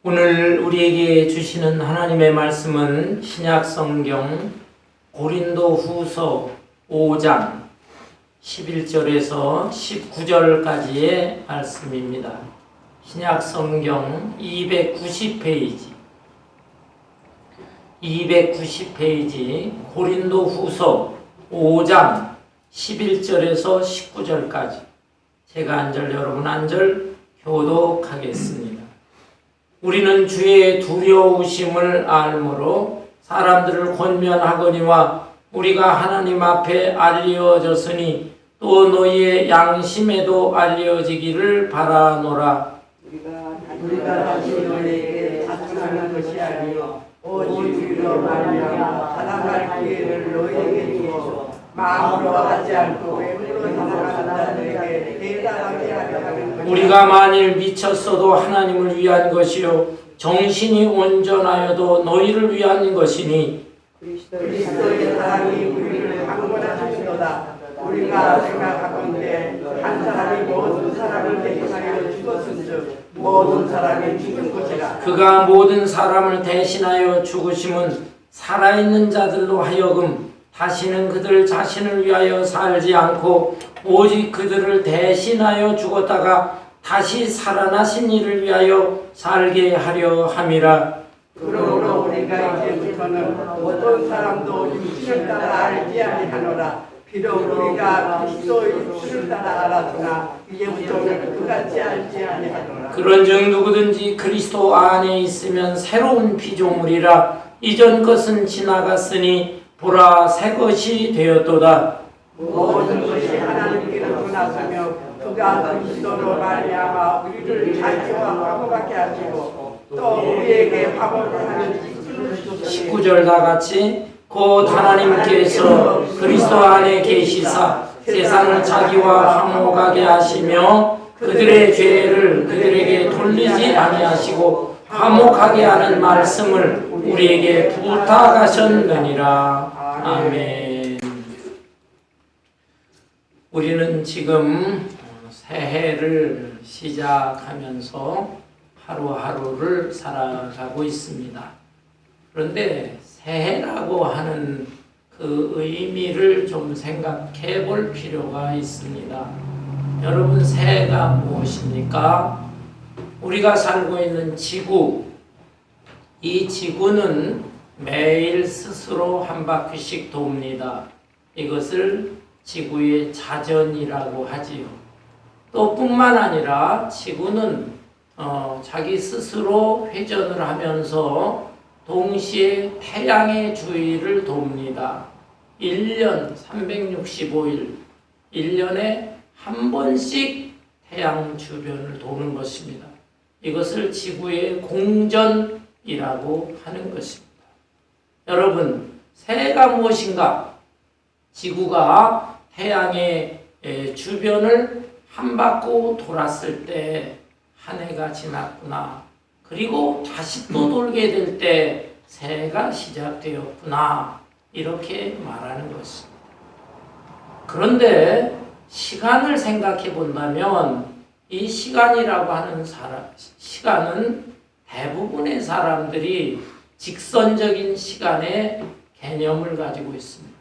오늘 우리에게 주시는 하나님의 말씀은 신약성경 고린도후서 5장 11절에서 19절까지의 말씀입니다. 신약성경 290페이지 고린도후서 5장 11절에서 19절까지 제가 한 절 여러분 한 절 교독하겠습니다. 우리는 주의 두려우심을 알므로 사람들을 권면하거니와 우리가 하나님 앞에 알려졌으니 또 너희의 양심에도 알려지기를 바라노라. 우리가 다시 너희에게 자청하는 것이 아니요 오직 주로 말미암아 살아갈 기회를 너희에게 주어 마음으로 하지 않고 외모로 살아가는 자들에게 대단하게 하려 하는 것이다. 우리가 만일 미쳤어도 하나님을 위한 것이요 정신이 온전하여도 너희를 위한 것이니 그리스도의 사랑이 우리를 강권하시도다. 우리가 생각하건대 한 사람이 모든 사람을 대신하여 죽었은즉 모든 사람이 죽은 것이라. 그가 모든 사람을 대신하여 죽으심은 살아있는 자들로 하여금 다시는 그들 자신을 위하여 살지 않고 오직 그들을 대신하여 죽었다가 다시 살아나신 이를 위하여 살게 하려 함이라. 그러므로 우리가 이제부터는 어떤 사람도 육신을 따라 알지 아니하노라. 비록 우리가 그리스도의 육신을 따라 알았으나 이제부터는 그같이 알지 아니하노라. 그런즉 누구든지 그리스도 안에 있으면 새로운 피조물이라. 이전 것은 지나갔으니 보라 새 것이 되었도다. 모든 것이 하나님께로부터 나서며 그가 그리스도로 말미암아 우리를 자유와 화목하게 하시고 또 우리에게 화목을 하는 19절 다 같이 곧 하나님께서 그리스도 안에 계시사 세상을 자기와 화목하게 하시며 그들의 죄를 그들에게 돌리지 아니하시고 화목하게 하는 말씀을 우리에게 부탁하셨느니라. 아멘. 우리는 지금 새해를 시작하면서 하루하루를 살아가고 있습니다. 그런데 새해라고 하는 그 의미를 좀 생각해 볼 필요가 있습니다. 여러분, 새해가 무엇입니까? 우리가 살고 있는 지구, 이 지구는 매일 스스로 한 바퀴씩 돕니다. 이것을 지구의 자전이라고 하지요. 또 뿐만 아니라 지구는 자기 스스로 회전을 하면서 동시에 태양의 주위를 돕니다. 1년 365일, 1년에 한 번씩 태양 주변을 도는 것입니다. 이것을 지구의 공전이라고 하는 것입니다. 여러분, 새해가 무엇인가? 지구가 태양의 주변을 한 바퀴 돌았을 때 한 해가 지났구나. 그리고 다시 또 돌게 될 때 새해가 시작되었구나. 이렇게 말하는 것입니다. 그런데 시간을 생각해 본다면 이 시간이라고 하는 시간은 대부분의 사람들이 직선적인 시간의 개념을 가지고 있습니다.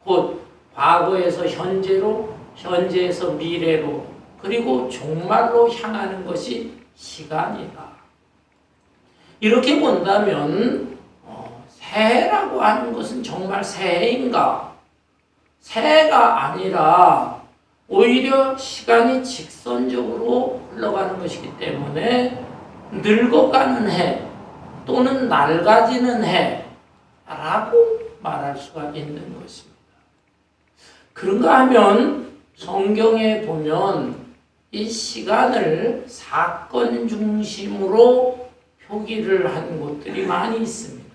곧 과거에서 현재로, 현재에서 미래로, 그리고 종말로 향하는 것이 시간이다. 이렇게 본다면 새해라고 하는 것은 정말 새해인가? 새해가 아니라 오히려 시간이 직선적으로 흘러가는 것이기 때문에 늙어가는 해 또는 낡아지는 해라고 말할 수가 있는 것입니다. 그런가 하면 성경에 보면 이 시간을 사건 중심으로 표기를 한 곳들이 많이 있습니다.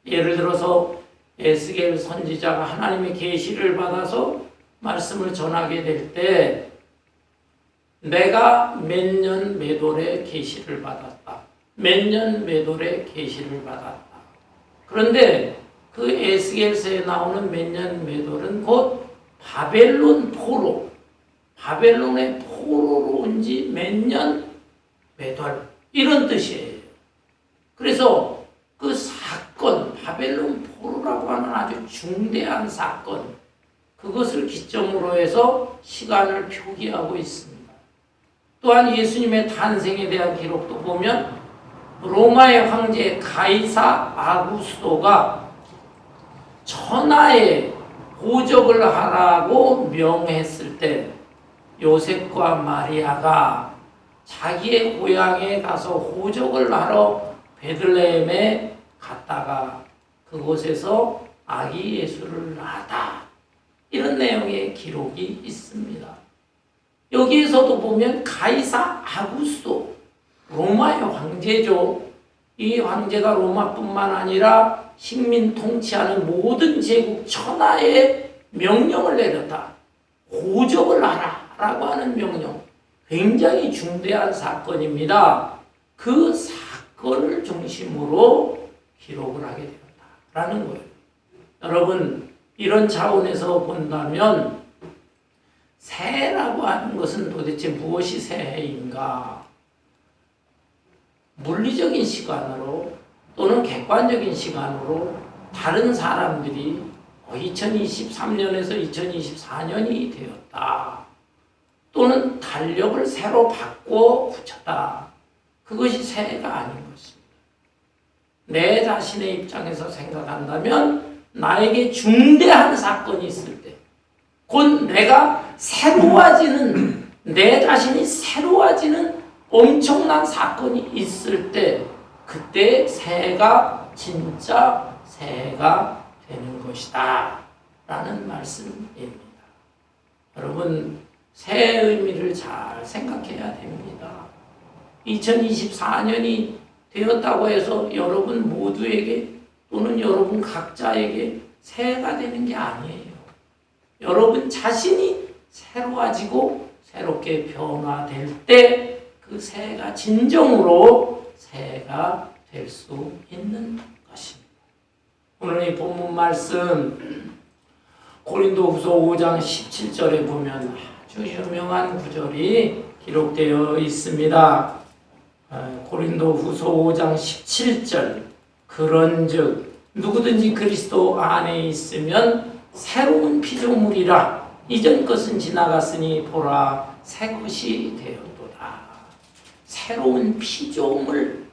예를 들어서 에스겔 선지자가 하나님의 계시를 받아서 말씀을 전하게 될 때 내가 몇 년 몇 월에 계시를 받았다. 몇 년 몇 월에 계시를 받았다. 그런데 그 에스겔서에 나오는 몇 년 몇 월은 곧 바벨론 포로, 바벨론의 포로로 온 지 몇 년 몇 월 이런 뜻이에요. 그래서 그 사건, 바벨론 포로라고 하는 아주 중대한 사건, 그것을 기점으로 해서 시간을 표기하고 있습니다. 또한 예수님의 탄생에 대한 기록도 보면 로마의 황제 가이사 아구스토가 천하에 호적을 하라고 명했을 때 요셉과 마리아가 자기의 고향에 가서 호적을 하러 베들레헴에 갔다가 그곳에서 아기 예수를 낳았다. 이런 내용의 기록이 있습니다. 여기에서도 보면 가이사 아구스토, 로마의 황제죠. 이 황제가 로마뿐만 아니라 식민 통치하는 모든 제국 천하에 명령을 내렸다. 호적을 하라라고 하는 명령. 굉장히 중대한 사건입니다. 그 사건을 중심으로 기록을 하게 되었다라는 거예요. 여러분, 이런 차원에서 본다면 새해라고 하는 것은 도대체 무엇이 새해인가? 물리적인 시간으로 또는 객관적인 시간으로 다른 사람들이 2023년에서 2024년이 되었다. 또는 달력을 새로 바꿔 붙였다. 그것이 새해가 아닌 것입니다. 내 자신의 입장에서 생각한다면 나에게 중대한 사건이 있을 때, 곧 내가 새로워지는, 내 자신이 새로워지는 엄청난 사건이 있을 때, 그때 새해가 진짜 새해가 되는 것이다 라는 말씀입니다. 여러분, 새해의 의미를 잘 생각해야 됩니다. 2024년이 되었다고 해서 여러분 모두에게 또는 여러분 각자에게 새해가 되는 게 아니에요. 여러분 자신이 새로워지고 새롭게 변화될 때 그 새해가 진정으로 새해가 될 수 있는 것입니다. 오늘 이 본문 말씀 고린도후서 5장 17절에 보면 아주 유명한 구절이 기록되어 있습니다. 고린도후서 5장 17절 그런즉 누구든지 그리스도 안에 있으면 새로운 피조물이라 이전 것은 지나갔으니 보라 새 것이 되었도다. 새로운 피조물,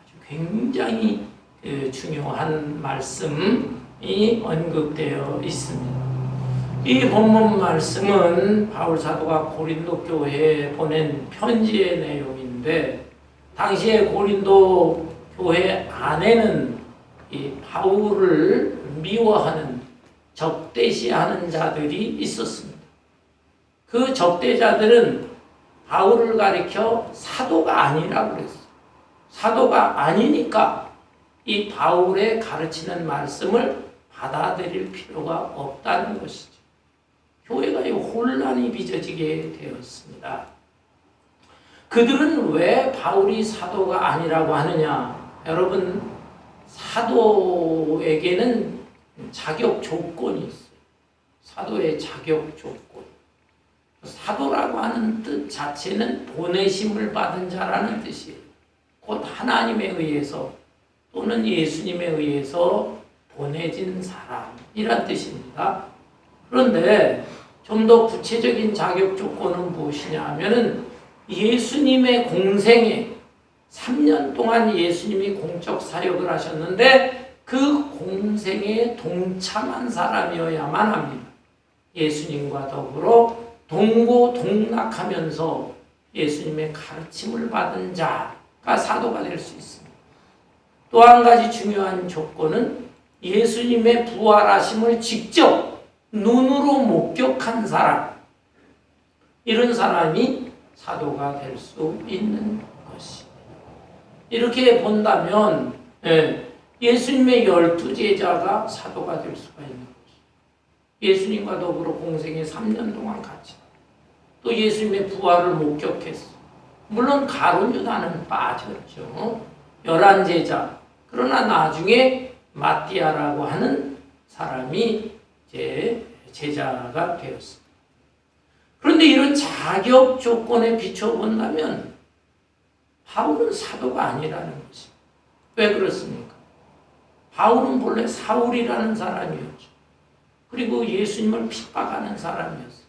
아주 굉장히 중요한 말씀이 언급되어 있습니다. 이 본문 말씀은 바울 사도가 고린도 교회에 보낸 편지의 내용인데 당시에 고린도 교회 안에는 이 바울을 미워하는 적대시하는 자들이 있었습니다. 그 적대자들은 바울을 가리켜 사도가 아니라고 그랬어요. 사도가 아니니까 이 바울의 가르치는 말씀을 받아들일 필요가 없다는 것이죠. 교회가 이 혼란이 빚어지게 되었습니다. 그들은 왜 바울이 사도가 아니라고 하느냐? 여러분, 사도에게는 자격 조건이 있어요. 사도의 자격 조건. 사도라고 하는 뜻 자체는 보내심을 받은 자라는 뜻이에요. 곧 하나님에 의해서 또는 예수님에 의해서 보내진 사람이란 뜻입니다. 그런데 좀 더 구체적인 자격 조건은 무엇이냐 하면은 예수님의 공생에 3년 동안 예수님이 공적 사역을 하셨는데 그 공생에 동참한 사람이어야만 합니다. 예수님과 더불어 동고동락하면서 예수님의 가르침을 받은 자가 사도가 될 수 있습니다. 또 한 가지 중요한 조건은 예수님의 부활하심을 직접 눈으로 목격한 사람, 이런 사람이 사도가 될 수 있는 것입니다. 이렇게 본다면 예수님의 12제자가 사도가 될 수가 있는 것입니다. 예수님과 더불어 공생에 3년 동안 같이 또 예수님의 부활을 목격했어. 물론 가룟 유다는 빠졌죠. 11제자. 그러나 나중에 마띠아라고 하는 사람이 이제 제자가 되었습니다. 그런데 이런 자격 조건에 비춰본다면 바울은 사도가 아니라는 것입니다. 왜 그렇습니까? 바울은 본래 사울이라는 사람이었죠. 그리고 예수님을 핍박하는 사람이었어요.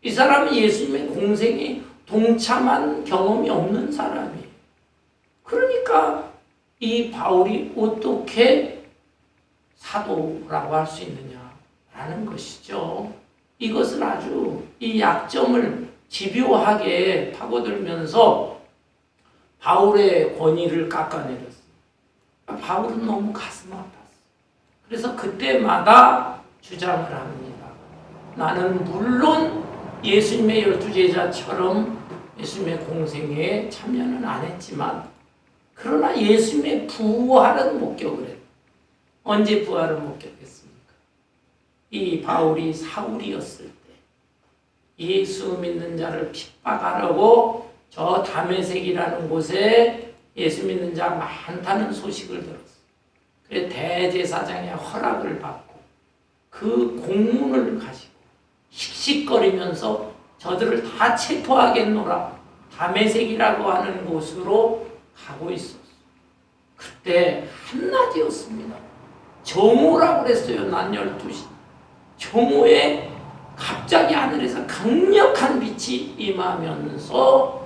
이 사람은 예수님의 공생에 동참한 경험이 없는 사람이에요. 그러니까 이 바울이 어떻게 사도라고 할 수 있느냐라는 것이죠. 이것을 아주 이 약점을 집요하게 파고들면서 바울의 권위를 깎아내렸어요. 바울은 너무 가슴 아팠어요. 그래서 그때마다 주장을 합니다. 나는 물론 예수님의 12제자처럼 예수님의 공생에 참여는 안 했지만 그러나 예수님의 부활은 목격을 했다. 언제 부활을 목격했습니까? 이 바울이 사울이었을 때 예수 믿는 자를 핍박하려고 저 다메섹이라는 곳에 예수 믿는 자 많다는 소식을 들었어요. 그래서 대제사장의 허락을 받고 그 공문을 가지고 씩씩거리면서 저들을 다 체포하겠노라 다메섹이라고 하는 곳으로 가고 있었어요. 그때 한낮이었습니다. 정오라고 그랬어요. 낮 12시. 정오에 갑자기 하늘에서 강력한 빛이 임하면서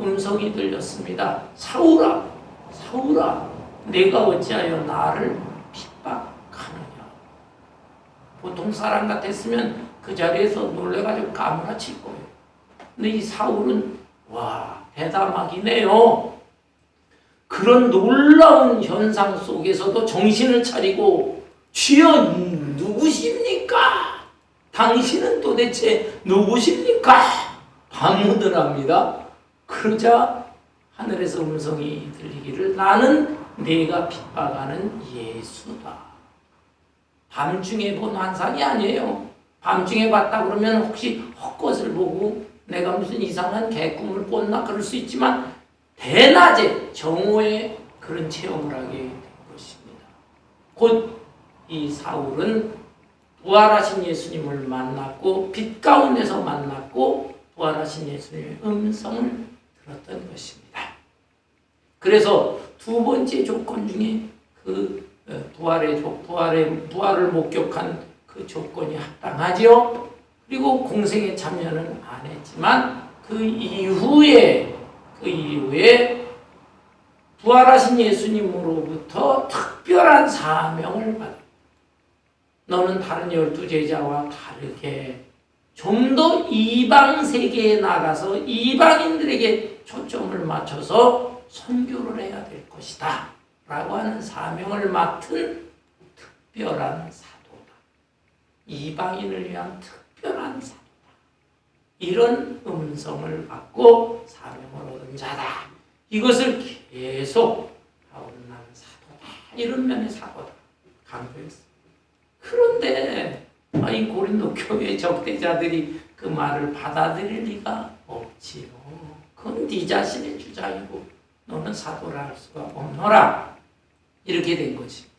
음성이 들렸습니다. 사울아, 사울아, 내가 어찌하여 나를 핍박하느냐. 보통 사람 같았으면 그 자리에서 놀래가지고 까무라칠 거예요. 근데 이 사울은 와, 대담하기네요. 그런 놀라운 현상 속에서도 정신을 차리고 주여 누구십니까? 당신은 도대체 누구십니까? 반문을 합니다. 그러자 하늘에서 음성이 들리기를 나는 네가 핍박하는 예수다. 밤중에 본 환상이 아니에요. 밤중에 봤다 그러면 혹시 헛것을 보고 내가 무슨 이상한 개꿈을 꿨나 그럴 수 있지만 대낮에 정오에 그런 체험을 하게 된 것입니다. 곧 이 사울은 부활하신 예수님을 만났고 빛 가운데서 만났고 부활하신 예수님의 음성을 들었던 것입니다. 그래서 두 번째 조건 중에 그 부활을 목격한 그 조건이 합당하지요. 그리고 공생에 참여는 안 했지만 그 이후에 부활하신 예수님으로부터 특별한 사명을 받았다. 너는 다른 12제자와 다르게 좀 더 이방 세계에 나가서 이방인들에게 초점을 맞춰서 선교를 해야 될 것이다. 라고 하는 사명을 맡은 특별한 사도다. 이방인을 위한 특별한 사도다. 이런 음성을 받고 사명을 얻은 자다. 이것을 계속 바울은 나는 사도다. 이런 면의 사도다. 강조했습니다. 그런데 이 고린도 교회 적대자들이 그 말을 받아들일 리가 없지요. 그건 네 자신의 주장이고 너는 사도라 할 수가 없노라. 이렇게 된 것입니다.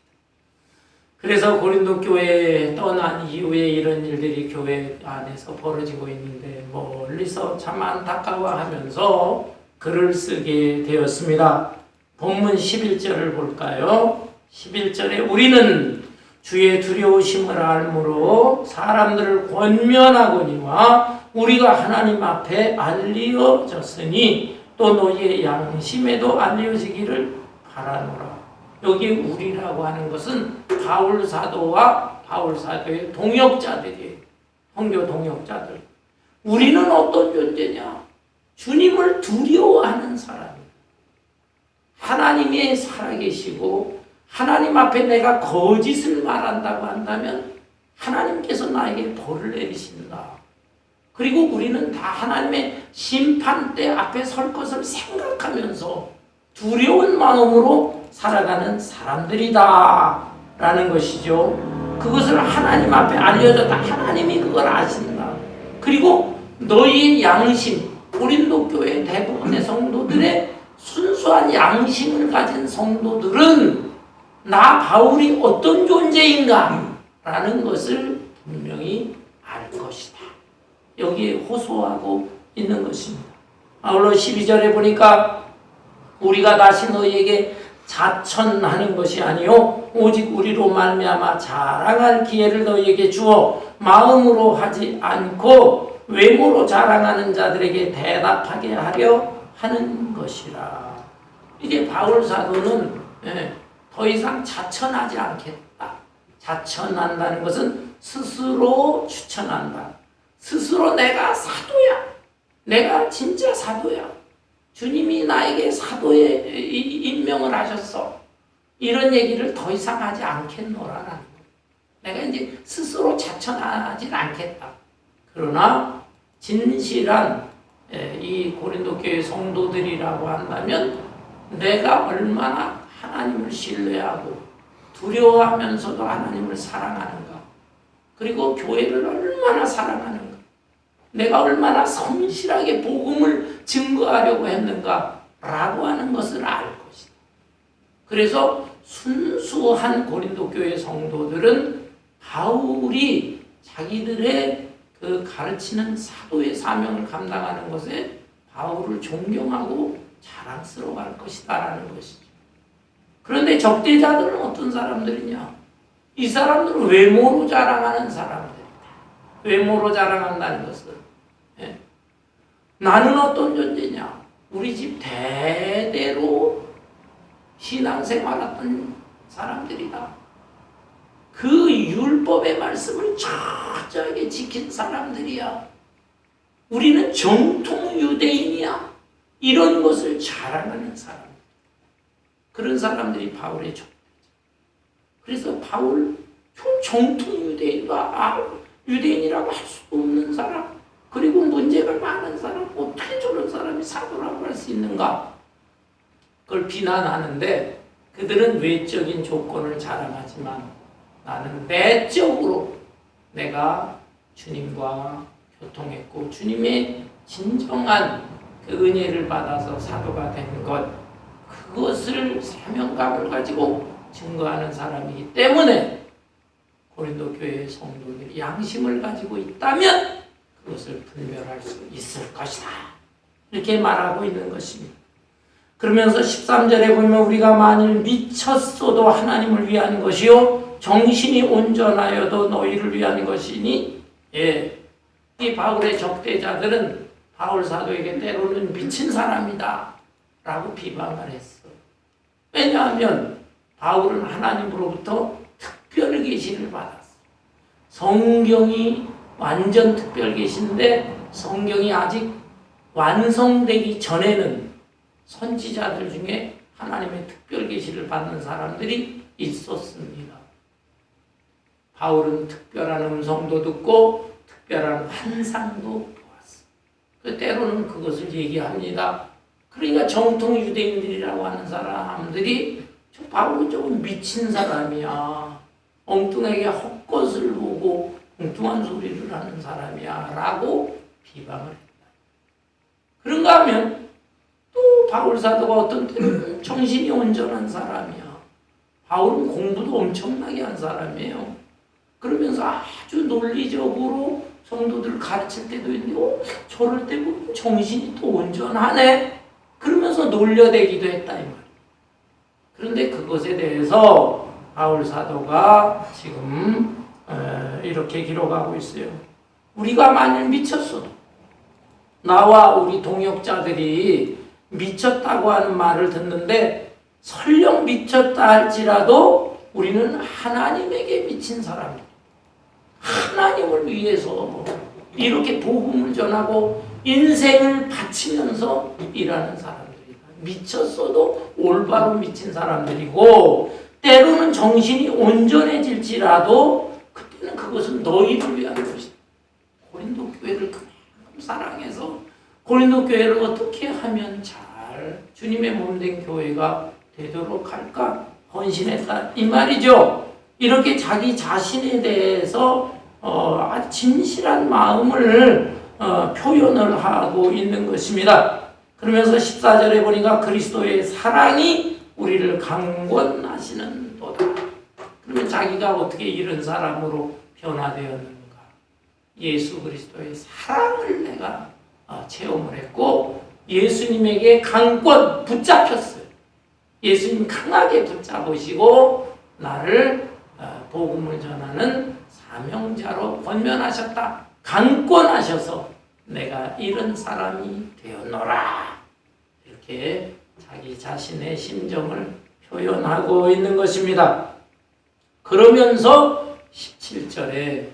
그래서 고린도 교회에 떠난 이후에 이런 일들이 교회 안에서 벌어지고 있는데 멀리서 참 안타까워하면서 글을 쓰게 되었습니다. 본문 11절을 볼까요? 11절에 우리는 주의 두려우심을 알므로 사람들을 권면하거니와 우리가 하나님 앞에 알리어졌으니 또 너희의 양심에도 알려지기를 바라노라. 여기 우리라고 하는 것은 바울 사도와 바울 사도의 동역자들이에요. 선교 동역자들. 우리는 어떤 존재냐? 주님을 두려워하는 사람입니다. 하나님이 살아계시고 하나님 앞에 내가 거짓을 말한다고 한다면 하나님께서 나에게 벌을 내리신다. 그리고 우리는 다 하나님의 심판대 앞에 설 것을 생각하면서 두려운 마음으로 살아가는 사람들이다 라는 것이죠. 그것을 하나님 앞에 알려줬다. 하나님이 그걸 아신다. 그리고 너희의 양심, 고린도 교회 대부분의 성도들의 순수한 양심을 가진 성도들은 나 바울이 어떤 존재인가 라는 것을 분명히 알 것이다. 여기에 호소하고 있는 것입니다. 아울러 12절에 보니까 우리가 다시 너희에게 자천하는 것이 아니요 오직 우리로 말미암아 자랑할 기회를 너희에게 주어 마음으로 하지 않고 외모로 자랑하는 자들에게 대답하게 하려 하는 것이라. 이게 바울 사도는 더 이상 자천하지 않겠다. 자천한다는 것은 스스로 추천한다. 스스로 내가 사도야. 내가 진짜 사도야. 주님이 나에게 사도의 임명을 하셨어. 이런 얘기를 더 이상 하지 않겠노라는 거예요. 내가 이제 스스로 자천하지 않겠다. 그러나 진실한 이 고린도 교회 성도들이라고 한다면 내가 얼마나 하나님을 신뢰하고 두려워하면서도 하나님을 사랑하는가. 그리고 교회를 얼마나 사랑하는가. 내가 얼마나 성실하게 복음을 증거하려고 했는가라고 하는 것을 알 것이다. 그래서 순수한 고린도 교회 성도들은 바울이 자기들의 그 가르치는 사도의 사명을 감당하는 것에 바울을 존경하고 자랑스러워할 것이다라는 것이죠. 그런데 적대자들은 어떤 사람들이냐? 이 사람들은 외모로 자랑하는 사람들이다. 외모로 자랑한다는 것은 나는 어떤 존재냐? 우리 집 대대로 신앙생활했던 사람들이다. 그 율법의 말씀을 철저하게 지킨 사람들이야. 우리는 정통 유대인이야. 이런 것을 자랑하는 사람. 그런 사람들이 바울의 적대자. 그래서 바울 정통 유대인이라고 할 수 없는 사람, 그리고 문제가 많은 사람, 어떻게 저런 사람이 사도라고 할 수 있는가? 그걸 비난하는데 그들은 외적인 조건을 자랑하지만 나는 내적으로 내가 주님과 교통했고 주님의 진정한 그 은혜를 받아서 사도가 된 것, 그것을 사명감을 가지고 증거하는 사람이기 때문에 고린도 교회의 성도들이 양심을 가지고 있다면 그것을 분별할 수 있을 것이다. 이렇게 말하고 있는 것입니다. 그러면서 13절에 보면 우리가 만일 미쳤어도 하나님을 위한 것이요 정신이 온전하여도 너희를 위한 것이니 이 바울의 적대자들은 바울 사도에게 때로는 미친 사람이다 라고 비방을 했어. 왜냐하면 바울은 하나님으로부터 특별 계시를 받았어. 성경이 완전 특별 계시인데 성경이 아직 완성되기 전에는 선지자들 중에 하나님의 특별 계시를 받는 사람들이 있었습니다. 바울은 특별한 음성도 듣고 특별한 환상도 보았어. 때로는 그것을 얘기합니다. 그러니까 정통 유대인들이라고 하는 사람들이 저 바울은 조금 미친 사람이야. 엉뚱하게 헛것을 보고 엉뚱한 소리를 하는 사람이야 라고 비방을 했다. 그런가 하면 또 바울 사도가 어떤 때는 정신이 온전한 사람이야. 바울은 공부도 엄청나게 한 사람이에요. 그러면서 아주 논리적으로 성도들을 가르칠 때도 있는데 저럴 때 보면 정신이 또 온전하네. 그러면서 놀려대기도 했다 이 말이에요. 그런데 그것에 대해서 바울 사도가 지금 이렇게 기록하고 있어요. 우리가 만일 미쳤어도 나와 우리 동역자들이 미쳤다고 하는 말을 듣는데 설령 미쳤다 할지라도 우리는 하나님에게 미친 사람이다. 하나님을 위해서 이렇게 복음을 전하고 인생을 바치면서 일하는 사람들이다. 미쳤어도 올바로 미친 사람들이고 때로는 정신이 온전해질지라도 그때는 그것은 너희를 위한 것이다. 고린도 교회를 그만큼 사랑해서 고린도 교회를 어떻게 하면 잘 주님의 몸된 교회가 되도록 할까 헌신했다 이 말이죠. 이렇게 자기 자신에 대해서 아주 진실한 마음을 표현을 하고 있는 것입니다. 그러면서 14절에 보니까 그리스도의 사랑이 우리를 강권하시는 도다. 그러면 자기가 어떻게 이런 사람으로 변화되었는가? 예수 그리스도의 사랑을 내가 체험을 했고 예수님에게 강권 붙잡혔어요. 예수님 강하게 붙잡으시고 나를 복음을 전하는 사명자로 권면하셨다. 강권하셔서 내가 이런 사람이 되었노라. 이렇게 자기 자신의 심정을 표현하고 있는 것입니다. 그러면서 17절에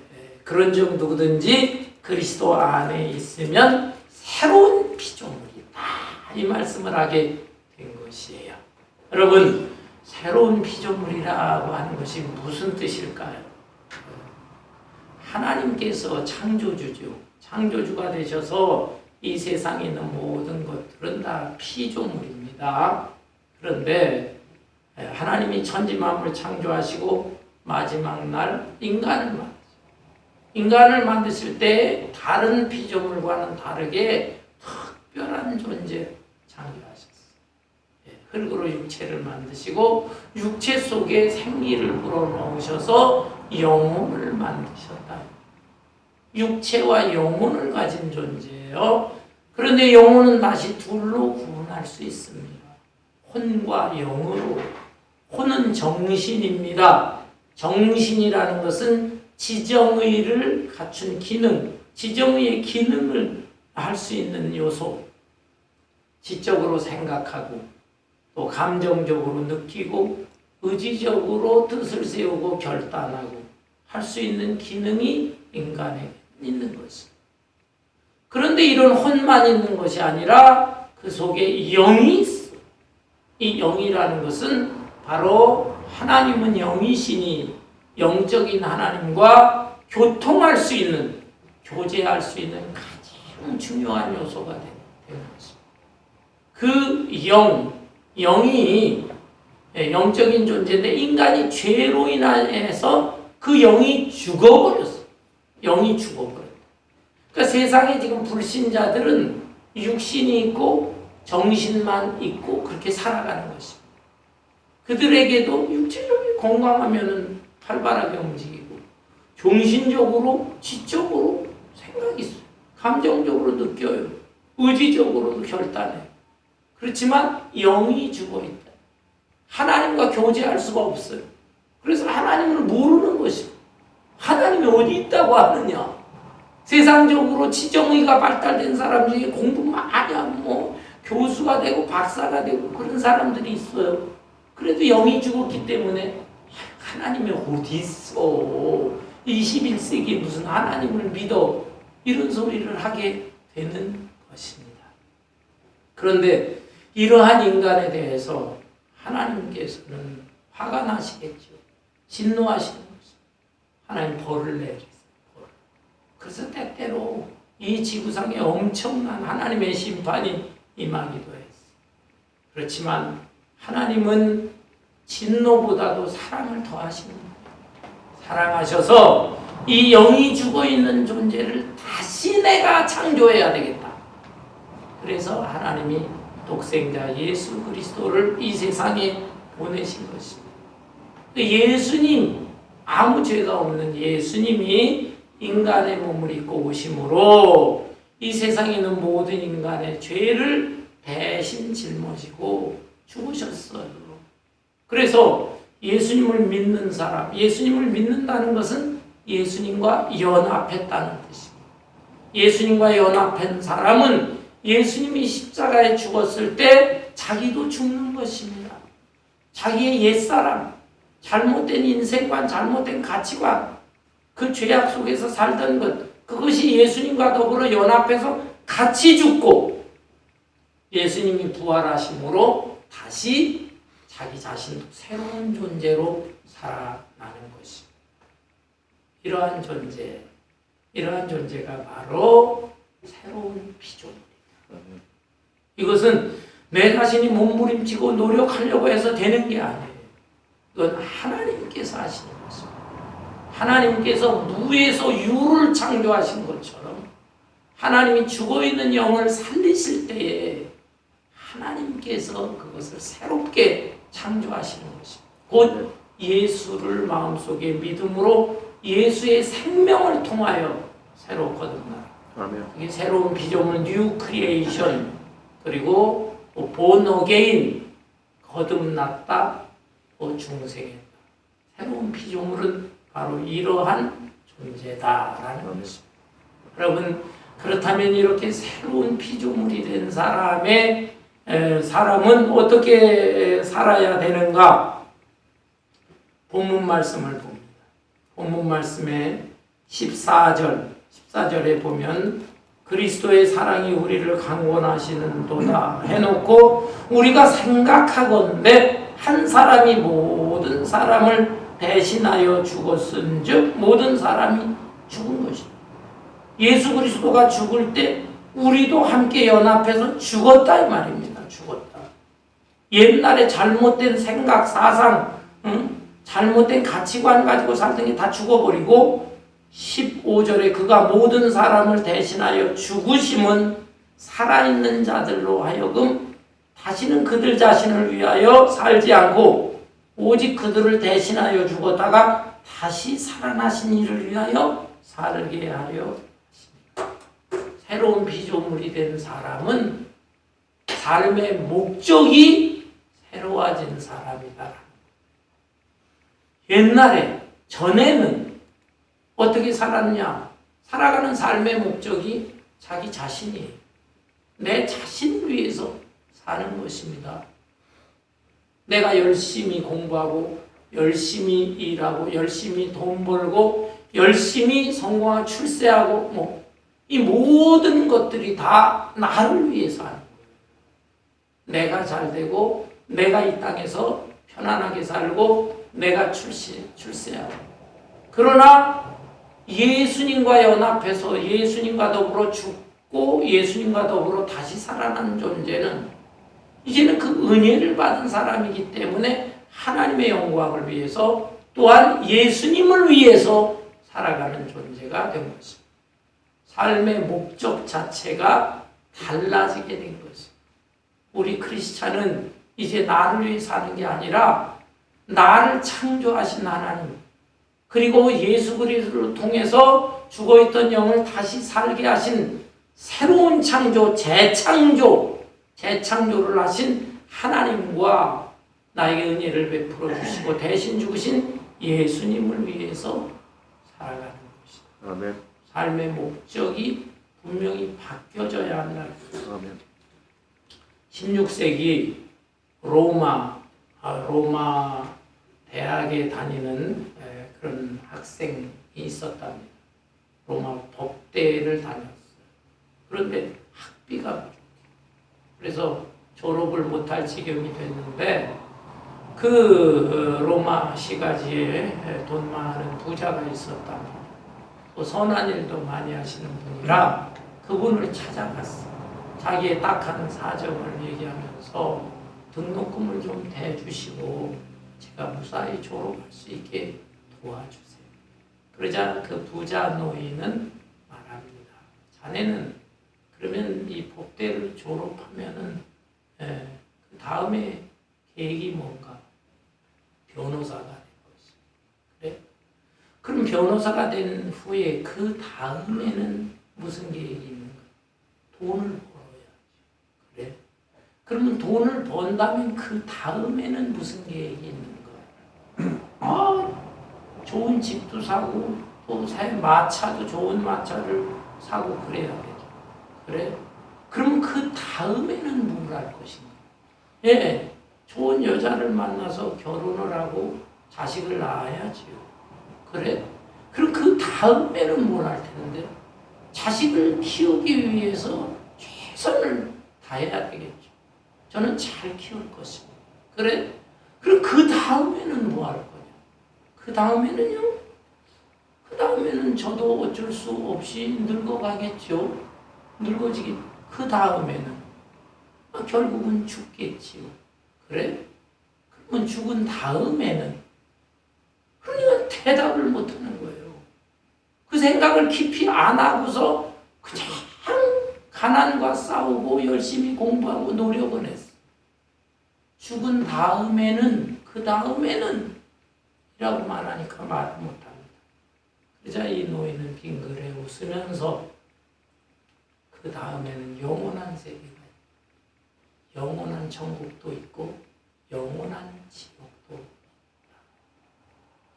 그런 점 누구든지 그리스도 안에 있으면 새로운 피조물이다. 이 말씀을 하게 된 것이에요. 여러분, 새로운 피조물이라고 하는 것이 무슨 뜻일까요? 하나님께서 창조주죠. 창조주가 되셔서 이 세상에 있는 모든 것들은 다 피조물입니다. 그런데 하나님이 천지 만물을 창조하시고 마지막 날 인간을 만드실 때 다른 피조물과는 다르게 특별한 존재 창조하셨어요. 흙으로 육체를 만드시고 육체 속에 생기를 불어넣으셔서 영혼을 만드셨다. 육체와 영혼을 가진 존재예요. 그런데 영혼은 다시 둘로 구분할 수 있습니다. 혼과 영으로. 혼은 정신입니다. 정신이라는 것은 지정의를 갖춘 기능, 지정의의 기능을 할 수 있는 요소. 지적으로 생각하고 또 감정적으로 느끼고 의지적으로 뜻을 세우고 결단하고 할 수 있는 기능이 인간에게 있는 것입니다. 그런데 이런 혼만 있는 것이 아니라 그 속에 영이 있어. 이 영이라는 것은 바로 하나님은 영이시니 영적인 하나님과 교통할 수 있는, 교제할 수 있는 가장 중요한 요소가 되는 것입니다. 그 영이 영적인 존재인데 인간이 죄로 인해서 그 영이 죽어버렸어. 영이 죽어버렸다. 그러니까 세상에 지금 불신자들은 육신이 있고 정신만 있고 그렇게 살아가는 것입니다. 그들에게도 육체적인 건강하면은 활발하게 움직이고 정신적으로, 지적으로 생각이 있어요. 감정적으로 느껴요. 의지적으로도 결단해요. 그렇지만 영이 죽어있다. 하나님과 교제할 수가 없어요. 그래서 하나님을 모르는 것입니다. 하나님이 어디 있다고 하느냐. 세상적으로 지정의가 발달된 사람 중에 공부 많이 하고 교수가 되고 박사가 되고 그런 사람들이 있어요. 그래도 영이 죽었기 때문에 하나님이 어디 있어. 21세기에 무슨 하나님을 믿어. 이런 소리를 하게 되는 것입니다. 그런데 이러한 인간에 대해서 하나님께서는 화가 나시겠죠. 진노하시는 것입니다. 하나님 벌을 내리세요. 그래서 때때로 이 지구상에 엄청난 하나님의 심판이 임하기도 했어요. 그렇지만 하나님은 진노보다도 사랑을 더하시는 거예요. 사랑하셔서 이 영이 죽어있는 존재를 다시 내가 창조해야 되겠다. 그래서 하나님이 독생자 예수 그리스도를 이 세상에 보내신 것입니다. 예수님, 아무 죄가 없는 예수님이 인간의 몸을 입고 오심으로 이 세상에 있는 모든 인간의 죄를 대신 짊어지고 죽으셨어요. 그래서 예수님을 믿는 사람, 예수님을 믿는다는 것은 예수님과 연합했다는 뜻입니다. 예수님과 연합한 사람은 예수님이 십자가에 죽었을 때 자기도 죽는 것입니다. 자기의 옛사람, 잘못된 인생관, 잘못된 가치관, 그 죄악 속에서 살던 것, 그것이 예수님과 더불어 연합해서 같이 죽고 예수님이 부활하심으로 다시 자기 자신도 새로운 존재로 살아나는 것입니다. 이러한 존재가 바로 새로운 피조물입니다. 이것은 내 자신이 몸부림치고 노력하려고 해서 되는 게 아니에요. 이건 하나님께서 하시는 것입니다. 하나님께서 무에서 유를 창조하신 것처럼 하나님이 죽어있는 영을 살리실 때에 하나님께서 그것을 새롭게 창조하시는 것입니다. 곧 예수를 마음속에 믿음으로 예수의 생명을 통하여 새로 거듭나라. 이게 새로운 피조물, 뉴 크리에이션, 그리고 본 어게인, 거듭났다, 또 중생했다. 새로운 피조물은 바로 이러한 존재다라는 것입니다. 여러분, 그렇다면 이렇게 새로운 피조물이 된 사람은 어떻게 살아야 되는가? 본문 말씀을 봅니다. 본문 말씀에 14절에 보면 그리스도의 사랑이 우리를 강권하시는도다 해놓고 우리가 생각하건대 한 사람이 모든 사람을 대신하여 죽었은즉 모든 사람이 죽은 것이다. 예수 그리스도가 죽을 때 우리도 함께 연합해서 죽었다 이 말입니다. 죽었다. 옛날에 잘못된 생각, 사상, 잘못된 가치관 가지고 살던 게 다 죽어버리고 15절에 그가 모든 사람을 대신하여 죽으심은 살아있는 자들로 하여금 다시는 그들 자신을 위하여 살지 않고 오직 그들을 대신하여 죽었다가 다시 살아나신 이를 위하여 살게 하려 하십니다. 새로운 피조물이 된 사람은 삶의 목적이 새로워진 사람이다. 옛날에 전에는 어떻게 살았냐? 살아가는 삶의 목적이 자기 자신이에요. 내 자신을 위해서 사는 것입니다. 내가 열심히 공부하고 열심히 일하고 열심히 돈 벌고 열심히 성공하고 출세하고 이 모든 것들이 다 나를 위해서 하는 거예요. 내가 잘 되고 내가 이 땅에서 편안하게 살고 내가 출세하고 그러나 예수님과 연합해서 예수님과 더불어 죽고 예수님과 더불어 다시 살아난 존재는 이제는 그 은혜를 받은 사람이기 때문에 하나님의 영광을 위해서 또한 예수님을 위해서 살아가는 존재가 된 것입니다. 삶의 목적 자체가 달라지게 된 것입니다. 우리 크리스찬은 이제 나를 위해 사는 게 아니라 나를 창조하신 하나님 그리고 예수 그리스도를 통해서 죽어있던 영을 다시 살게 하신 새로운 창조, 재창조를 하신 하나님과 나에게 은혜를 베풀어 주시고 대신 죽으신 예수님을 위해서 살아가는 것이다. 아멘. 삶의 목적이 분명히 바뀌어져야 한다는 것입니다. 아멘. 16세기 로마 대학에 다니는 그런 학생이 있었답니다. 로마 법대를 다녔어요. 그런데 학비가 부족해요. 그래서 졸업을 못할 지경이 됐는데 그 로마 시가지에 돈 많은 부자가 있었답니다. 또 선한 일도 많이 하시는 분이라 그분을 찾아갔어요. 자기의 딱한 사정을 얘기하면서 등록금을 좀 대주시고 제가 무사히 졸업할 수 있게 도와주세요. 그러자 그 부자 노인은 말합니다. 자네는 그러면 이 법대를 졸업하면은 그 다음에 계획이 뭔가? 변호사가 될 것이. 그래? 그럼 변호사가 된 후에 그 다음에는 무슨 계획이 있는가? 돈을 벌어야지. 그래? 그러면 돈을 번다면 그 다음에는 무슨 계획이 있는가? 좋은 집도 사고 또 마차도 좋은 마차를 사고 그래야겠죠. 그래? 그럼 그 다음에는 뭘 할 것인가? 예, 좋은 여자를 만나서 결혼을 하고 자식을 낳아야지요. 그래? 그럼 그 다음에는 뭘 할 텐데? 자식을 키우기 위해서 최선을 다해야 되겠죠. 저는 잘 키울 것입니다. 그래? 그럼 그 다음에는 뭐 할 거냐? 그 다음에는요? 그 다음에는 저도 어쩔 수 없이 늙어가겠죠. 늙어지기. 그 다음에는 결국은 죽겠지요. 그래? 그러면 죽은 다음에는 그러니까 대답을 못하는 거예요. 그 생각을 깊이 안 하고서 그냥 가난과 싸우고 열심히 공부하고 노력을 했어. 죽은 다음에는 그 다음에는 이라고 말하니까 말 못합니다. 그러자 이 노인은 빙그레 웃으면서 그 다음에는 영원한 세계가 있고 영원한 천국도 있고 영원한 지옥도 없다.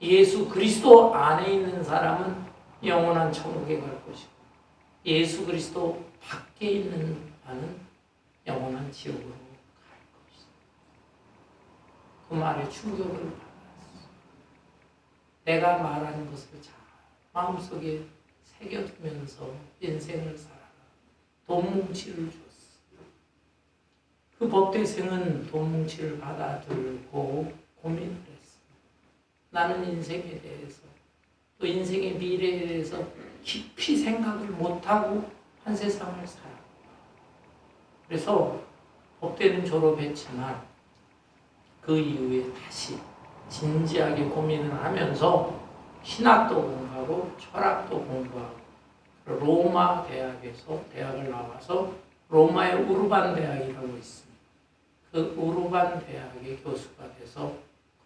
예수 그리스도 안에 있는 사람은 영원한 천국에 갈 것이고 예수 그리스도 밖에 있는 자는 영원한 지옥으로 갈 것이다. 그 말에 충격을 받았어. 내가 말하는 것을 잘 마음속에 새겨두면서 인생을 살아라. 돈 뭉치를 줬어. 그 법대생은 돈 뭉치를 받아들고 고민을 했어. 나는 인생에 대해서 또 인생의 미래에 대해서 깊이 생각을 못하고 한 세상을 살아. 그래서 법대는 졸업했지만 그 이후에 다시 진지하게 고민을 하면서 신학도 공부하고 철학도 공부하고 로마 대학에서 대학을 나와서 로마의 우르반 대학이라고 있습니다. 그 우르반 대학의 교수가 돼서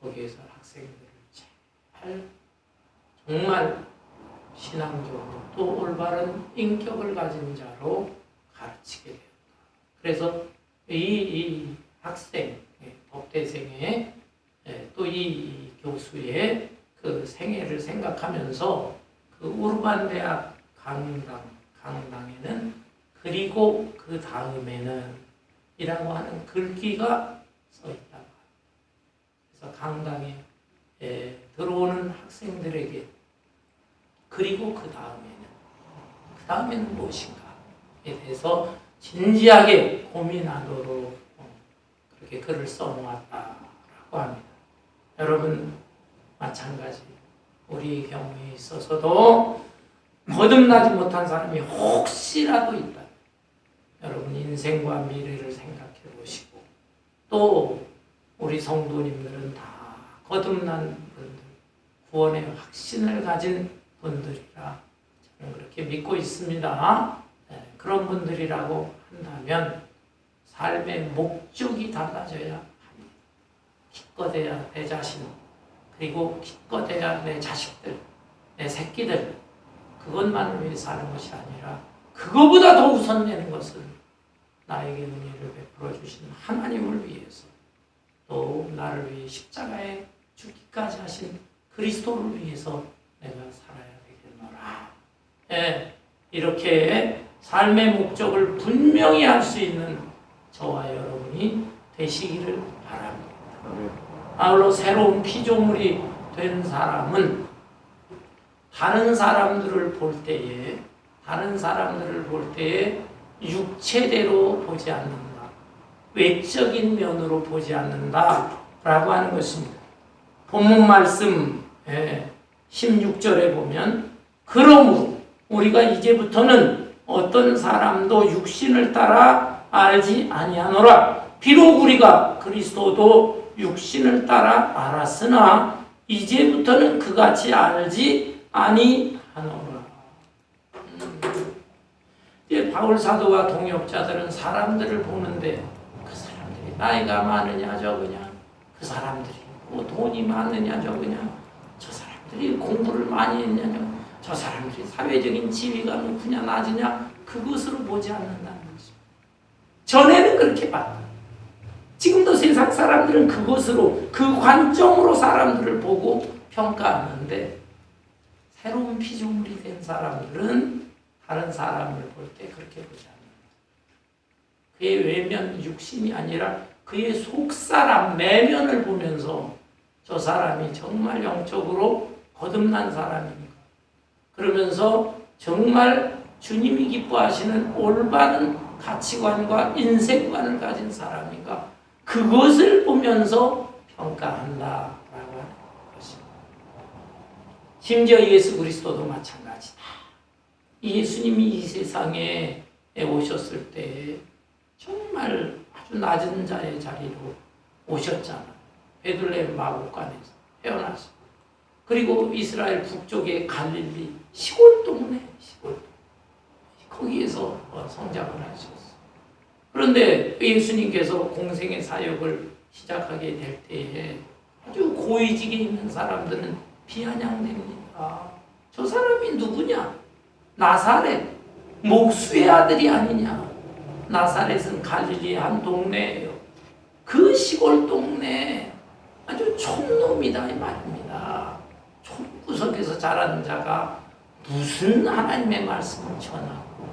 거기에서 학생들을 잘 정말 신앙적으로 또 올바른 인격을 가진 자로 가르치게 되었다. 그래서 이 학생, 법대생의 또 이 교수의 그 생애를 생각하면서 그 우르반 대학 강당에는 그리고 그 다음에는 이라고 하는 글귀가 써 있다. 그래서 강당에 들어오는 학생들에게 그리고 그 다음에는 무엇인가에 대해서 진지하게 고민하도록 그렇게 글을 써놓았다라고 합니다. 여러분 마찬가지 우리 경우에 있어서도 거듭나지 못한 사람이 혹시라도 있다. 여러분 인생과 미래를 생각해 보시고 또 우리 성도님들은 다 거듭난 분들, 구원의 확신을 가진 분들이라 저는 그렇게 믿고 있습니다. 그런 분들이라고 한다면 삶의 목적이 달라져야 합니다. 기껏해야 내 자신, 그리고 기껏해야 내 자식들, 내 새끼들, 그것만을 위해 사는 것이 아니라 그거보다 더 우선되는 것은 나에게 은혜를 베풀어 주신 하나님을 위해서 또 나를 위해 십자가에 죽기까지 하신 그리스도를 위해서 내가 살아야 되겠노라. 이렇게 삶의 목적을 분명히 할 수 있는 저와 여러분이 되시기를 바랍니다. 아울러 새로운 피조물이 된 사람은 다른 사람들을 볼 때에 육체대로 보지 않는다. 외적인 면으로 보지 않는다라고 하는 것입니다. 본문 말씀 16절에 보면 그러므로 우리가 이제부터는 어떤 사람도 육신을 따라 알지 아니하노라. 비록 우리가 그리스도도 육신을 따라 알았으나 이제부터는 그같이 알지 아니하노라. 이제 바울 사도와 동역자들은 사람들을 보는데 그 사람들이 나이가 많으냐 적으냐, 그 사람들이 뭐 돈이 많으냐 적으냐, 저 사람들이 공부를 많이 했냐, 저 사람들이 사회적인 지위가 높으냐 낮으냐, 그것으로 보지 않는다는 거죠. 전에는 그렇게 봤다. 지금도 세상 사람들은 그것으로, 그 관점으로 사람들을 보고 평가하는데 새로운 피조물이 된 사람들은 다른 사람을 볼 때 그렇게 보지 않는다. 그의 외면, 육신이 아니라 그의 속사람, 내면을 보면서 저 사람이 정말 영적으로 거듭난 사람인가, 그러면서 정말 주님이 기뻐하시는 올바른 가치관과 인생관을 가진 사람인가, 그것을 보면서 평가한다라고 하는 것입니다. 심지어 예수 그리스도도 마찬가지다. 예수님이 이 세상에 오셨을 때 정말 아주 낮은 자의 자리로 오셨잖아. 베들레헴 마구간에서 태어나서, 그리고 이스라엘 북쪽의 갈릴리 시골 동네, 거기에서 성장을 하셨어. 그런데 예수님께서 공생의 사역을 시작하게 될 때에 아주 고위직에 있는 사람들은 비아냥됩니다. 저 사람이 누구냐? 나사렛, 목수의 아들이 아니냐? 나사렛은 갈릴리의 한 동네예요. 그 시골 동네 아주 촌놈이다 이 말입니다. 촌구석에서 자란 자가 무슨 하나님의 말씀을 전하고,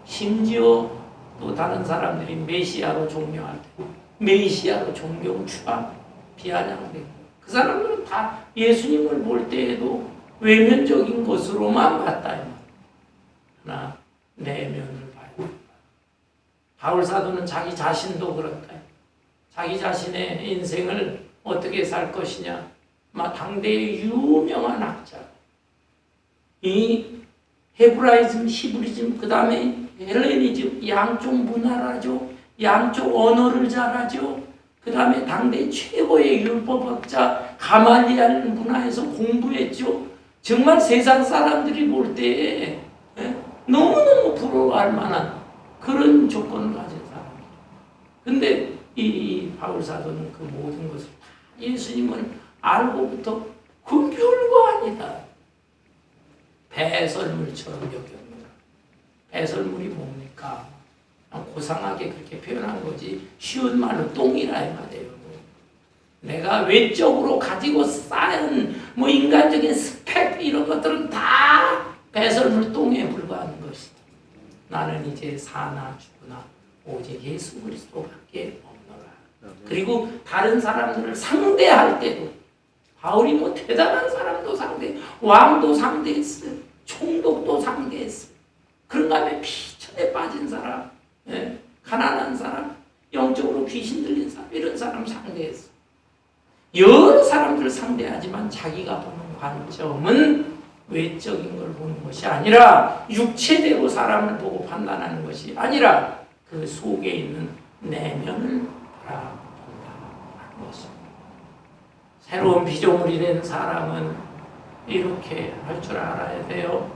심지어 또 다른 사람들이 메시아로 종교할 때 메시아로 존경추가 비아냥되고, 그 사람들은 다 예수님을 볼 때에도 외면적인 것으로만 봤다 이 말이에요. 그러나 내면을 봐야 된다. 바울 사도는 자기 자신도 그렇다. 자기 자신의 인생을 어떻게 살 것이냐, 당대의 유명한 학자, 이 헤브라이즘, 히브리즘, 그 다음에 헬레니즘, 양쪽 문화라죠. 양쪽 언어를 잘하죠. 그 다음에 당대 최고의 율법학자 가말리알 문화에서 공부했죠. 정말 세상 사람들이 볼 때에 너무너무 부러워할 만한 그런 조건을 가진 사람이에요. 근데 이 바울 사도는 그 모든 것을 다 예수님을 알고부터 그 별거 아니다. 배설물처럼 여깁니다. 배설물이 뭡니까? 고상하게 그렇게 표현한 거지, 쉬운 말로 똥이라 이 말이에요. 내가 외적으로 가지고 쌓은 인간적인 스펙 이런 것들은 다 배설물 똥에 불과한 것이다. 나는 이제 사나 죽으나 오직 예수 그리스도밖에 없노라. 그리고 다른 사람들을 상대할 때도 바울이 대단한 사람도 상대, 왕도 상대했어요. 총독도 상대했어요. 그런가 하면 피천에 빠진 사람, 가난한 사람, 영적으로 귀신 들린 사람, 이런 사람 상대했어요. 여러 사람들을 상대하지만 자기가 보는 관점은 외적인 걸 보는 것이 아니라, 육체대로 사람을 보고 판단하는 것이 아니라 그 속에 있는 내면을 바라본다는 것입니다. 새로운 피조물이 된 사람은 이렇게 할 줄 알아야 돼요.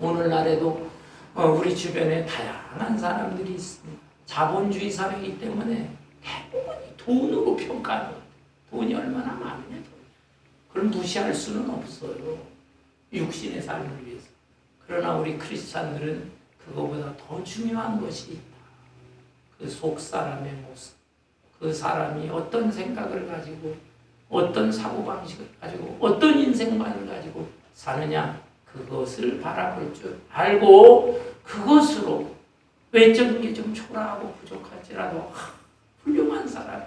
오늘날에도 우리 주변에 다양한 사람들이 있습니다. 자본주의 사회이기 때문에 대부분이 돈으로 평가하는 거예요. 돈이 얼마나 많으냐. 그럼 무시할 수는 없어요. 육신의 삶을 위해서. 그러나 우리 크리스찬들은 그거보다 더 중요한 것이 있다. 그 속 사람의 모습. 그 사람이 어떤 생각을 가지고, 어떤 사고방식을 가지고, 어떤 인생관을 가지고 사느냐, 그것을 바라볼 줄 알고 그것으로 외적인 게 좀 초라하고 부족할지라도 훌륭한 사람,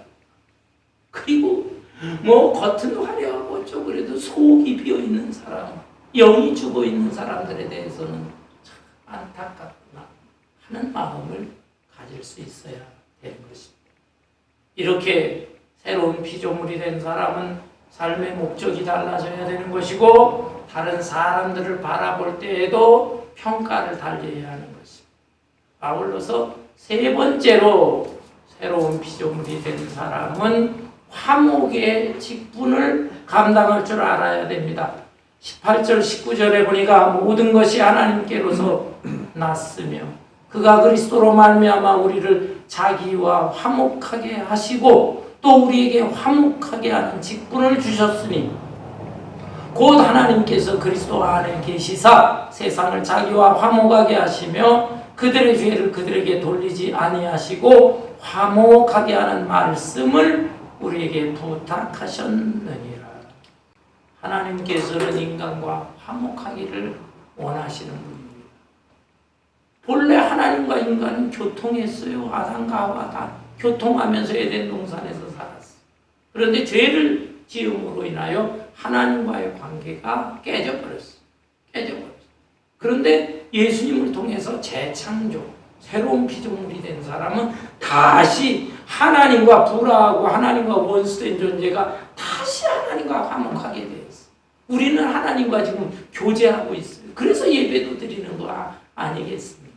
그리고 겉은 화려하고 어쩌고 그래도 속이 비어있는 사람, 영이 죽어있는 사람들에 대해서는 참 안타깝구나 하는 마음을 가질 수 있어야 되는 것입니다. 이렇게 새로운 피조물이 된 사람은 삶의 목적이 달라져야 되는 것이고, 다른 사람들을 바라볼 때에도 평가를 달리해야 하는 것입니다. 아울러서 세 번째로 새로운 피조물이 된 사람은 화목의 직분을 감당할 줄 알아야 됩니다. 18절 19절에 보니까 모든 것이 하나님께로서 났으며 그가 그리스도로 말미암아 우리를 자기와 화목하게 하시고 또 우리에게 화목하게 하는 직분을 주셨으니 곧 하나님께서 그리스도 안에 계시사 세상을 자기와 화목하게 하시며 그들의 죄를 그들에게 돌리지 아니하시고 화목하게 하는 말씀을 우리에게 부탁하셨느니라. 하나님께서는 인간과 화목하기를 원하시는 분입니다. 본래 하나님과 인간은 교통했어요. 아담과 하와 다 교통하면서 에덴 동산에서 살았어요. 그런데 죄를 지음으로 인하여 하나님과의 관계가 깨져버렸어요. 그런데 예수님을 통해서 재창조, 새로운 피조물이 된 사람은 다시 하나님과 불화하고 하나님과 원수된 존재가 다시 하나님과 화목하게 되었어요. 우리는 하나님과 지금 교제하고 있어요. 그래서 예배도 드리는 거 아니겠습니까?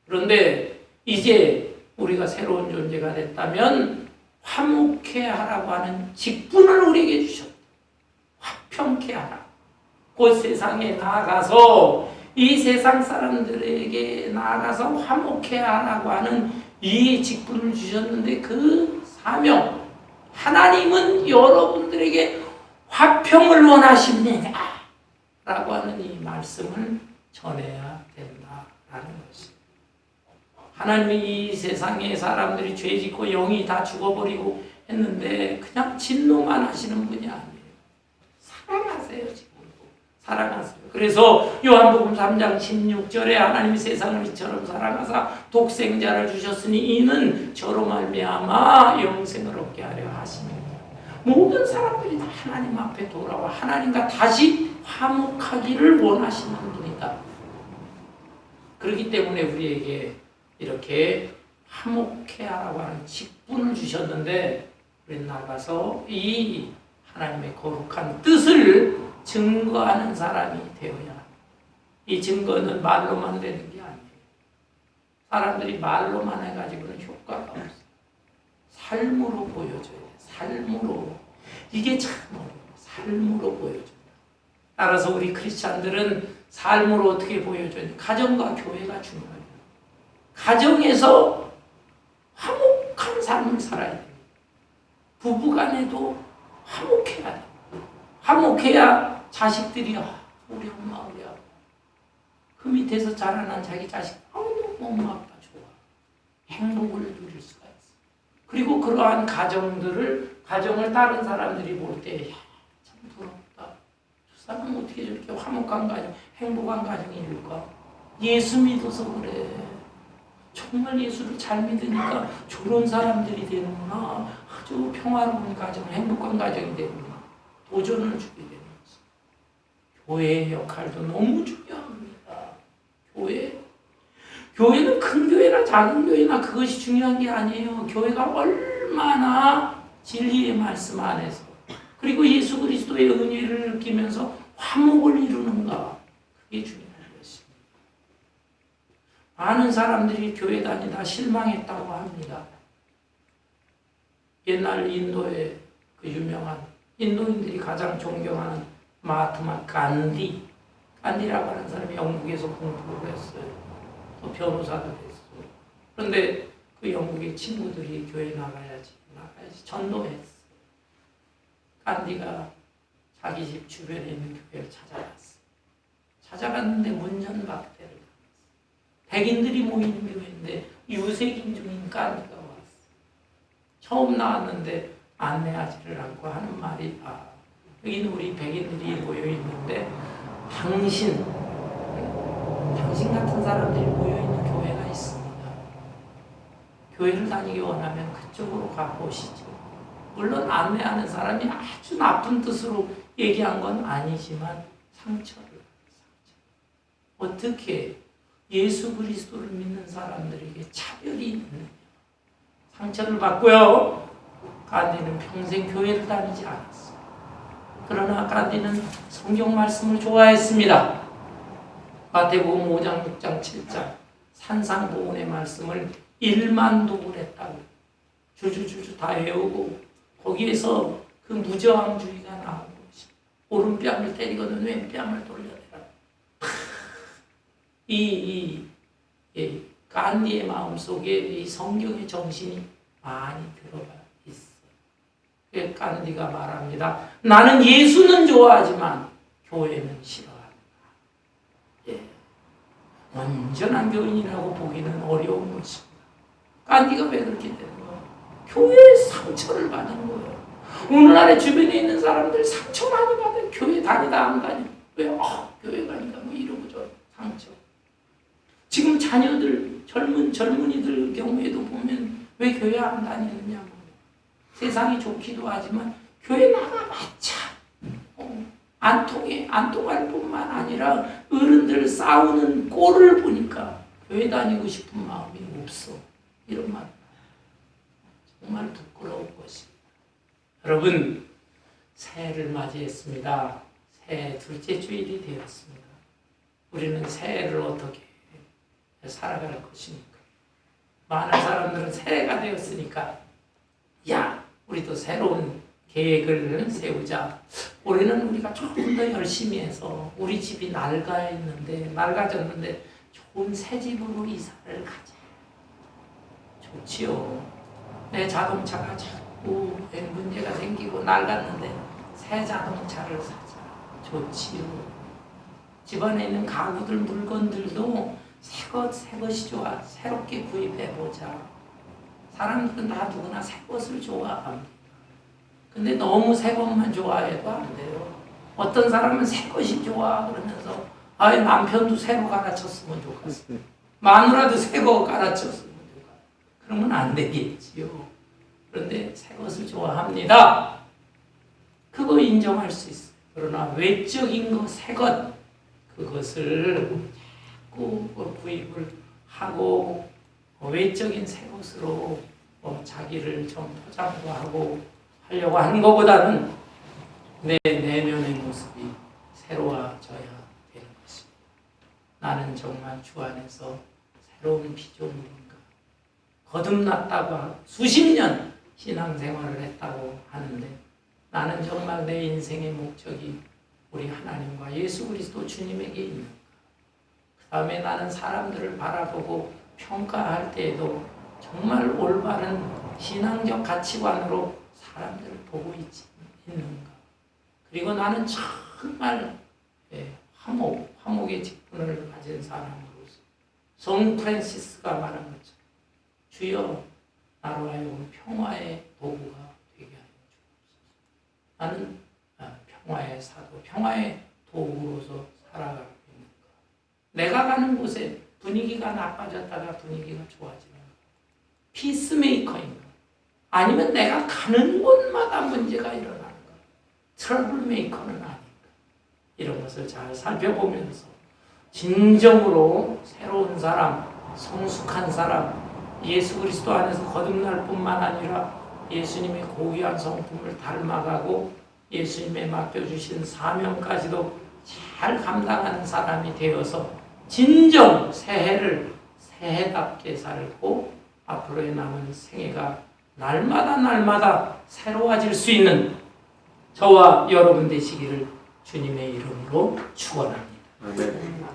그런데 이제 우리가 새로운 존재가 됐다면 화목해 하라고 하는 직분을 우리에게 주셨다. 화평케 하라. 곧 세상에 나아가서 이 세상 사람들에게 나아가서 화목해 하라고 하는 이 직분을 주셨는데 그 사명, 하나님은 여러분들에게 화평을 원하십니다 라고 하는 이 말씀을 전해야 된다라는 것입니다. 하나님이 이 세상에 사람들이 죄 짓고 영이 다 죽어버리고 했는데 그냥 진노만 하시는 분이 아니에요. 사랑하세요. 지금 사랑하세요. 그래서 요한복음 3장 16절에 하나님이 세상을 이처럼 사랑하사 독생자를 주셨으니 이는 저로 말미암아 영생을 얻게 하려 하시니라. 모든 사람들이 다 하나님 앞에 돌아와 하나님과 다시 화목하기를 원하시는 분이다. 그렇기 때문에 우리에게 이렇게 화목해 하라고 하는 직분을 주셨는데 우리는 나가서 이 하나님의 거룩한 뜻을 증거하는 사람이 되어야 합니다. 이 증거는 말로만 되는 게 아니에요. 사람들이 말로만 해가지고는 효과가 없어요. 삶으로 보여줘야 돼요. 삶으로. 이게 참 어려워요. 삶으로 보여줘요. 따라서 우리 크리스찬들은 삶으로 어떻게 보여줘야 돼요? 가정과 교회가 중요해요. 가정에서 화목한 삶을 살아야 돼요. 부부간에도 화목해야 돼요. 화목해야 자식들이 우리 엄마 우리 아빠 그 밑에서 자라난 자기 자식 너무 엄마 아빠 좋아. 행복을 누릴 수가 있어. 그리고 그러한 가정을 다른 사람들이 볼 때 참 부럽다. 저 사람은 어떻게 저렇게 화목한 가정, 행복한 가정일까? 예수 믿어서 그래. 정말 예수를 잘 믿으니까 저런 사람들이 되는구나. 아주 평화로운 가정, 행복한 가정이 되는구나. 도전을 주게 되는 거죠. 교회의 역할도 너무 중요합니다. 교회는 큰 교회나 작은 교회나 그것이 중요한 게 아니에요. 교회가 얼마나 진리의 말씀 안에서 그리고 예수 그리스도의 은혜를 느끼면서 화목을 이루는가. 그게 중요한 것입니다. 많은 사람들이 교회 다니다 실망했다고 합니다. 옛날 인도의 그 유명한 인도인들이 가장 존경하는 마하트마 간디라고 하는 사람이 영국에서 공부를 했어요. 또 변호사도 됐어요. 그런데 그 영국의 친구들이 교회 나가야지 전도했어요. 간디가 자기 집 주변에 있는 교회를 찾아갔어요. 찾아갔는데 문전박대를 당했어요. 백인들이 모이는 교회인데 유색인 중인 간디가 왔어요. 처음 나왔는데 안내하지를 않고 하는 말이 여기는 우리 백인들이 모여있는데 당신 같은 사람들이 모여있는 교회가 있습니다. 교회를 다니기 원하면 그쪽으로 가보시죠. 물론 안내하는 사람이 아주 나쁜 뜻으로 얘기한 건 아니지만 상처를 어떻게 예수 그리스도를 믿는 사람들에게 차별이 있느냐. 상처를 받고요. 간디는 평생 교회를 다니지 않았어요. 그러나 간디는 성경 말씀을 좋아했습니다. 마태복음 5장, 6장, 7장 산상보훈의 말씀을 1만 독을 했다고 줄줄줄줄 다 외우고 거기에서 그 무저항주의가 나오는 것이 오른뺨을 때리거든 왼뺨을 돌려내라. 이 간디의 마음속에 이 성경의 정신이 많이 들어가 있어요. 간디가 말합니다. 나는 예수는 좋아하지만 교회는 싫어한다. 온전한 교인이라고 보기는 어려운 것입니다. 간디가 왜 그렇게 되는 거예요? 교회에 상처를 받은 거예요. 오늘날의 주변에 있는 사람들 상처 많이 받아요. 교회 다니다 안 다니. 왜? 교회 가니까 뭐 이러고 저 상처. 지금 자녀들 젊은이들 경우에도 보면 왜 교회 안 다니느냐고. 세상이 좋기도 하지만 교회 나가봤자 안 통할 뿐만 아니라 어른들 싸우는 꼴을 보니까 교회 다니고 싶은 마음이 없어. 이런 말. 정말 부끄러운 것입니다. 여러분, 새해를 맞이했습니다. 새해 둘째 주일이 되었습니다. 우리는 새해를 어떻게 살아갈 것입니까? 많은 사람들은 새해가 되었으니까 우리도 새로운 계획을 세우자. 올해는 우리가 조금 더 열심히 해서 우리 집이 낡아졌는데 좋은 새 집으로 이사를 가자. 좋지요. 내 자동차가 자꾸 문제가 생기고 낡았는데 새 자동차를 사자. 좋지요. 집안에 있는 가구들 물건들도 새 것이 좋아. 새롭게 구입해보자. 사람들은 다 누구나 새 것을 좋아합니다. 근데 너무 새 것만 좋아해도 안 돼요. 어떤 사람은 새 것이 좋아 그러면서 아예 남편도 새로 갈아쳤으면 좋겠어. 마누라도 새 거 갈아쳤으면 좋겠어. 그러면 안 되겠지요. 그런데 새 것을 좋아합니다. 그거 인정할 수 있어요. 그러나 외적인 거, 새 것, 그것을 자꾸 구입을 하고 외적인 새 것으로 자기를 좀 포장도 하고 하려고 하는 것보다는 내 내면의 모습이 새로워져야 되는 것입니다. 나는 정말 주 안에서 새로운 피조물인가. 거듭났다고 하고 수십 년 신앙생활을 했다고 하는데 나는 정말 내 인생의 목적이 우리 하나님과 예수 그리스도 주님에게 있는가. 그 다음에 나는 사람들을 바라보고 평가할 때에도 정말 올바른 신앙적 가치관으로 사람들을 보고 있는가. 그리고 나는 정말 화목의 직분을 가진 사람으로서 성 프란시스가 말한 것처럼 주여 나로 하여금 평화의 도구가 되게 하여 주옵소서. 나는 평화의 사도, 평화의 도구로서 살아가고 있는가. 내가 가는 곳에 분위기가 나빠졌다가 분위기가 좋아지는 피스메이커인가. 아니면 내가 가는 곳마다 문제가 일어나는 것. 트러블 메이커는 아닌가. 이런 것을 잘 살펴보면서 진정으로 새로운 사람, 성숙한 사람, 예수 그리스도 안에서 거듭날 뿐만 아니라 예수님의 고귀한 성품을 닮아가고 예수님의 맡겨주신 사명까지도 잘 감당하는 사람이 되어서 진정 새해를 새해답게 살고 앞으로의 남은 생애가 날마다 새로워질 수 있는 저와 여러분 되시기를 주님의 이름으로 축원합니다. 아멘.